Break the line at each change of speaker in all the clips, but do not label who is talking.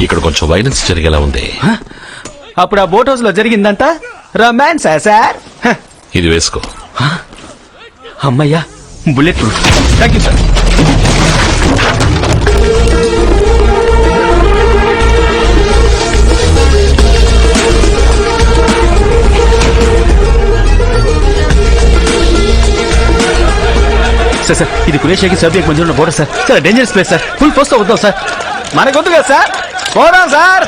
ఇక్కడ కొంచెం వైలెన్స్ జరిగేలా ఉంది.
అప్పుడు ఆ బోట్ హౌస్ లో జరిగిందంతా రొమాన్స్ సార్.
ఇది వేసుకో.
అమ్మయ్యా, bullet proof. Thank you sir. Sir ఇది కురేషియాకి సర్బియాకి మధ్య ఉన్న border sir. Sir dangerous place sir. Full force తో వద్దాం సార్. మనకొద్దు కదా సార్, పోదాం సార్.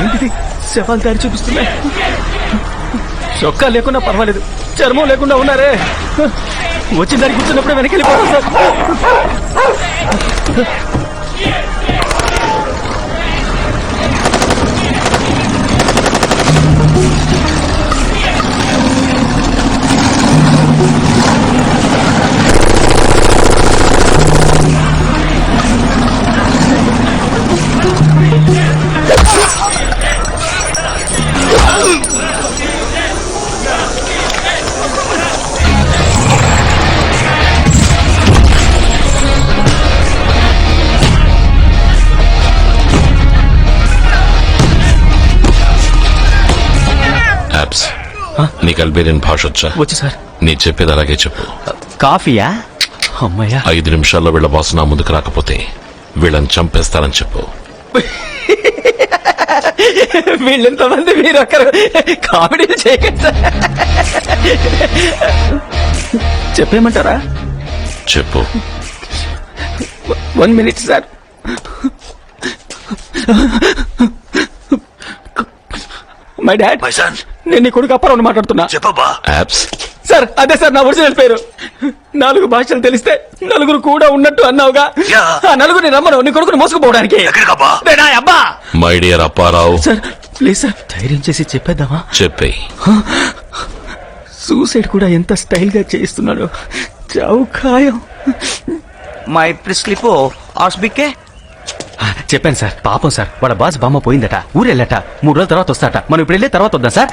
ఏంటిది, శవాలు దారి చూపిస్తున్నాయి. చొక్కా లేకున్నా పర్వాలేదు, చర్మం లేకుండా ఉన్నారే. వచ్చిన దారి కూర్చున్నప్పుడే వెనక్కి వెళ్ళిపోతాం సార్.
నీకు అల్బేనియన్ భాష వచ్చా?
వచ్చు సార్.
నీ చెప్పేది అలాగే చెప్పు.
కాఫీయా? అమ్మయ్యా.
5 నిమిషాల్లో వీళ్ళ బాస్ నా ముందుకు రాకపోతే వీళ్ళని చంపేస్తానని చెప్పు.
వీళ్ళెంతమంది, మీరు ఒక్కరు కామెడీ చేయకండి సార్. చెప్పేయమంటారా?
చెప్పు.
1 minute సార్. My dad. నేను నీ కొడుకు అప్పారావు మాట్లాడుతున్నా.
చెప్పబ్బా.
యాప్స్
సార్ అదే సార్ నా ఒరిజినల్ పేరు. 4 భాషలు తెలిస్తే 4 కూడా ఉన్నట్టు అన్నావుగా. ఆ 4 రమ్మను నీ కొడుకుని మోసుకుపోవడానికి. అబ్బా.
My dear Apparao.
Sir please sir, ధైర్యం చేసి చెప్పేద్దామా?
చెప్పే.
సూసైడ్ కూడా ఎంత స్టైల్ గా చేయిస్తున్నాడు. చావు ఖాయం.
మై ప్రిస్లిపో ఆస్బికే.
చెప్పాను సార్. పాపం సార్, వాడ బాస్ బామ్మ పోయిందట, ఊరెళ్ళట. 3 రోజుల తర్వాత వస్తాట. మనం ఇప్పుడు వెళ్ళే తర్వాత వద్దాం సార్.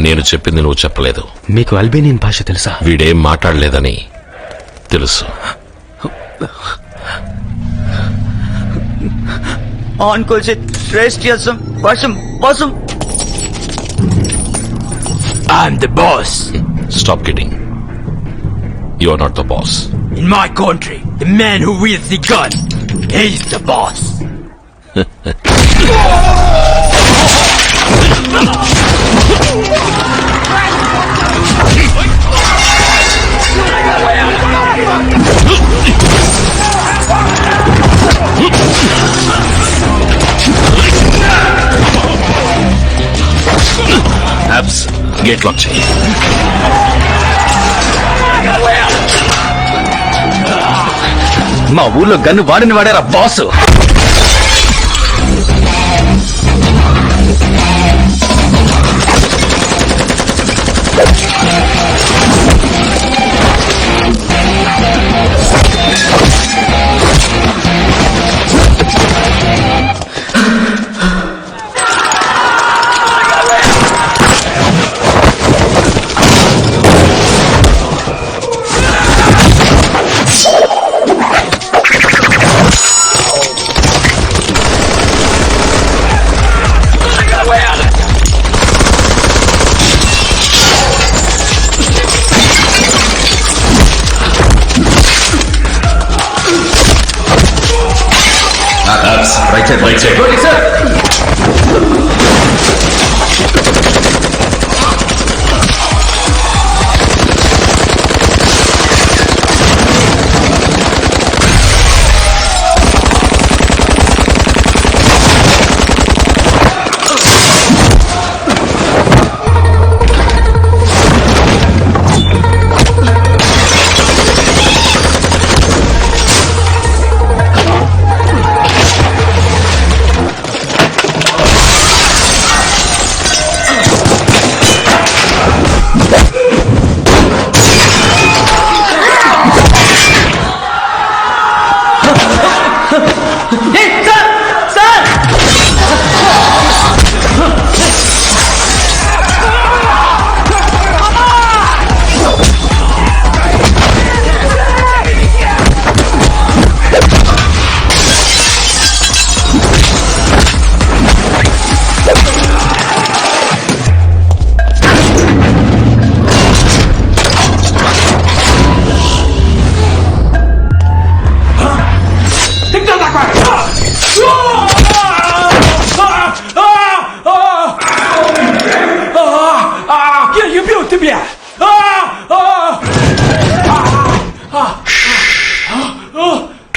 నేను చెప్పింది నువ్వు చెప్పలేదు.
మీకు అల్బేనియన్ భాష తెలుసా?
వీడేం మాట్లాడలేదని తెలుసు.
I'm the boss.
Stop kidding. You are not the boss.
In my country, the man who wields the gun, he's the boss.
Abs, gate lock చేయి.
మా ఊర్లో గన్ను వాడిని వాడారా boss.
Right side.
Good, sir.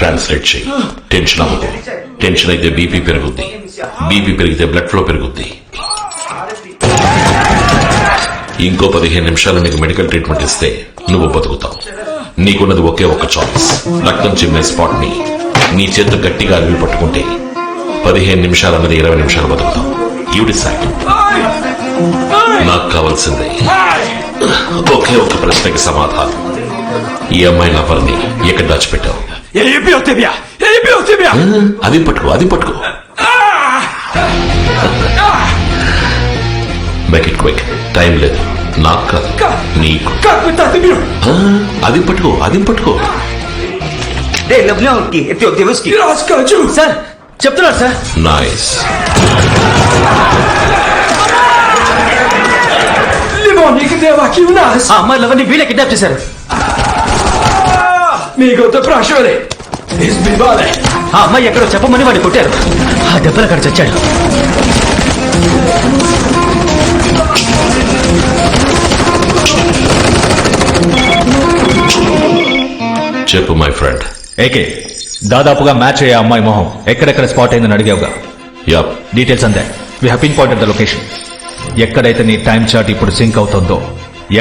Translate చేయి. Tension అవ్వదు. Tension అయితే BP పెరుగుద్ది. BP పెరిగితే బ్లడ్ ఫ్లో పెరుగుద్ది. ఇంకో 15 నిమిషాలు నీకు మెడికల్ ట్రీట్మెంట్ ఇస్తే నువ్వు బతుకుతావు. నీకున్నది ఒకే ఒక్క చాయిస్. రక్తం చిమ్మే స్పాట్ ని నీ చేత గట్టిగా అరివి పట్టుకుంటే 15 నిమిషాలు అన్నది 20 నిమిషాలు బతుకుతావు. You decide. నాకు కావాల్సింది ఒకే ఒక్క ప్రశ్నకి సమాధానం. ఈ అమ్మాయి నా పనిని ఎక్కడ దాచిపెట్టావు? అది పట్టుకో, అది పట్టుకో. Make it quick. టైం లేదు. నాకు కాదు, నీకు. అది పట్టుకో, అది పట్టుకో.
సార్ చెప్తున్నారు సార్.
నైస్.
ఆ అమ్మాయిలు ఎవరిని వీళ్ళే కిడ్నాప్ చేశారు. ఆ అమ్మాయి ఎక్కడో చెప్పమని వాడిని కొట్టారు. ఆ దెబ్బలు అక్కడ చచ్చాడు.
చెప్పు మై ఫ్రెండ్.
ఏకే దాదాపుగా మ్యాచ్ అయ్యే అమ్మాయి మొహం ఎక్కడెక్కడ స్పాట్ అయిందని అడిగావుగా.
యాప్.
డీటెయిల్స్ అందే. We have pinpointed the location. ఎక్కడైతే నీ టైం చార్ట్ ఇప్పుడు సింక్ అవుతుందో,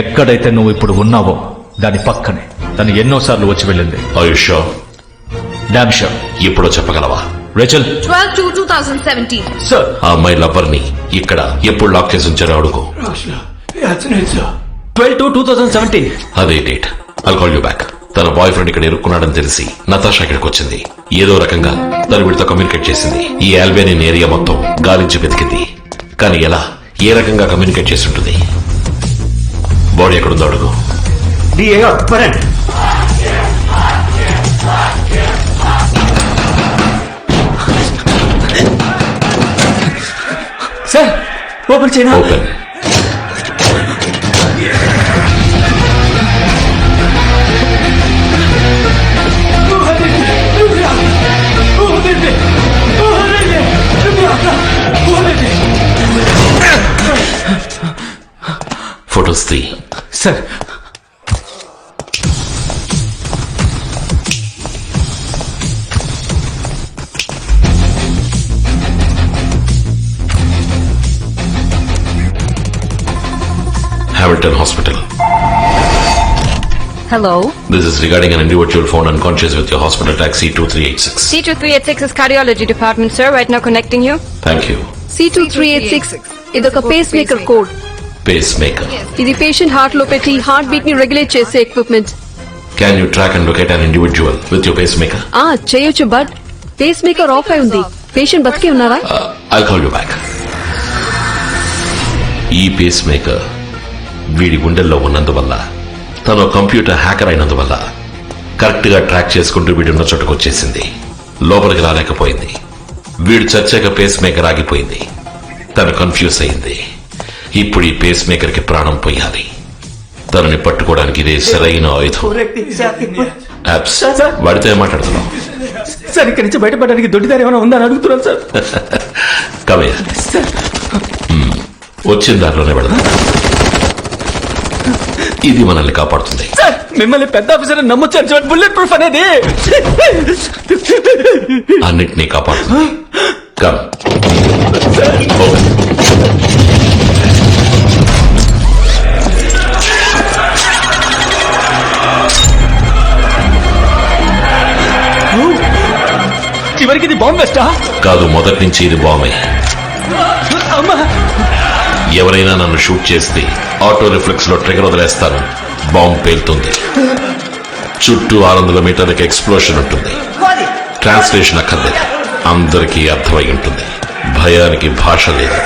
ఎక్కడైతే నువ్వు ఇప్పుడు ఉన్నావో దాని పక్కనే తను ఎన్నోసార్లు వచ్చి వెళ్ళింది.
ఆయుషో
డామ్ షూర్.
ఎప్పుడో చెప్పగలవా?
రేచల్
12/2/2017.
సార్
ఆ అమ్మాయి లవ్వర్ని ఇక్కడ ఎప్పుడు లాక్ చేసి ఉంచారో అడుగు.
12/2/2017.
అదే date. I'll call you back. తన బాయ్ ఫ్రెండ్ ఇక్కడ ఇరుక్కున్నాడని తెలిసి నతాషా ఇక్కడికి వచ్చింది. ఏదో రకంగా తను వీడితో కమ్యూనికేట్ చేసింది. ఈ ఆల్బేనియన్ ఏరియా మొత్తం గాలించి వెతికింది. కానీ ఎలా, ఏ రకంగా కమ్యూనికేట్ చేసి ఉంటుంది? బాడీ ఎక్కడుందో అడుగు.
సార్ ఓపెన్ చేయనా?
ఓపెన్. ఫొటోస్ తీ.
Sir
Hamilton Hospital.
Hello.
This is regarding an individual found unconscious with your hospital taxi 2386.
C2386 is cardiology department, sir. Right now connecting you.
Thank you.
C2386 ఇదొక face maker code.
Pacemaker.
ఇది patient heart లో పెట్టి heart beat ని regulate చేసే equipment.
Can you track and locate an individual with your pacemaker?
చేయొచ్చు, but face maker of అయి ఉంది. Patient బతికే ఉన్నారా?
I'll call you back. ఈ పేస్మేకర్ వీడి గుండెల్లో ఉన్నందువల్ల, తను కంప్యూటర్ హ్యాకర్ అయినందువల్ల కరెక్ట్ గా ట్రాక్ చేసుకుంటూ వీడున్న చోటుకు వచ్చేసింది. లోపలికి రాలేకపోయింది. వీడు చచ్చాక పేస్ మేకర్ ఆగిపోయింది. తను కన్ఫ్యూజ్ అయింది. ఇప్పుడు ఈ పేస్ మేకర్ కి ప్రాణం పోయాలి. తనని పట్టుకోవడానికి ఇదే సరైన ఆయుధం. యాప్స్. వాడితో ఏం మాట్లాడుతున్నావు?
సార్ ఇక్కడి నుంచి బయటపడడానికి దొడ్డిదారి ఏమైనా ఉందని అడుగుతున్నాను సార్.
కవే వచ్చిన దారిలోనే వెళదాం. ఇది మనల్ని కాపాడుతుంది.
సార్ మిమ్మల్ని పెద్ద ఆఫీసర్ నమ్మొచ్చాను సార్. బుల్లెట్ ప్రూఫ్ అనేది
అన్నిటినీ కాపాడుతుంది. కమ్.
చివరికి ఇది బాంబ్ వెస్టా?
కాదు, మొదటి నుంచి ఇది బాంబే.
అమ్మా
ఎవరైనా నన్ను షూట్ చేస్తే ఆటో రిఫ్లెక్స్ లో ట్రిగర్ వదిలేస్తాను. బాంబ్ పేలుతుంది. చుట్టూ 600 మీటర్లకి ఎక్స్ప్లోషన్ ఉంటుంది. ట్రాన్స్లేషన్ అక్కర్లేదు. అందరికీ అర్థమై ఉంటుంది. భయానికి భాష లేదు.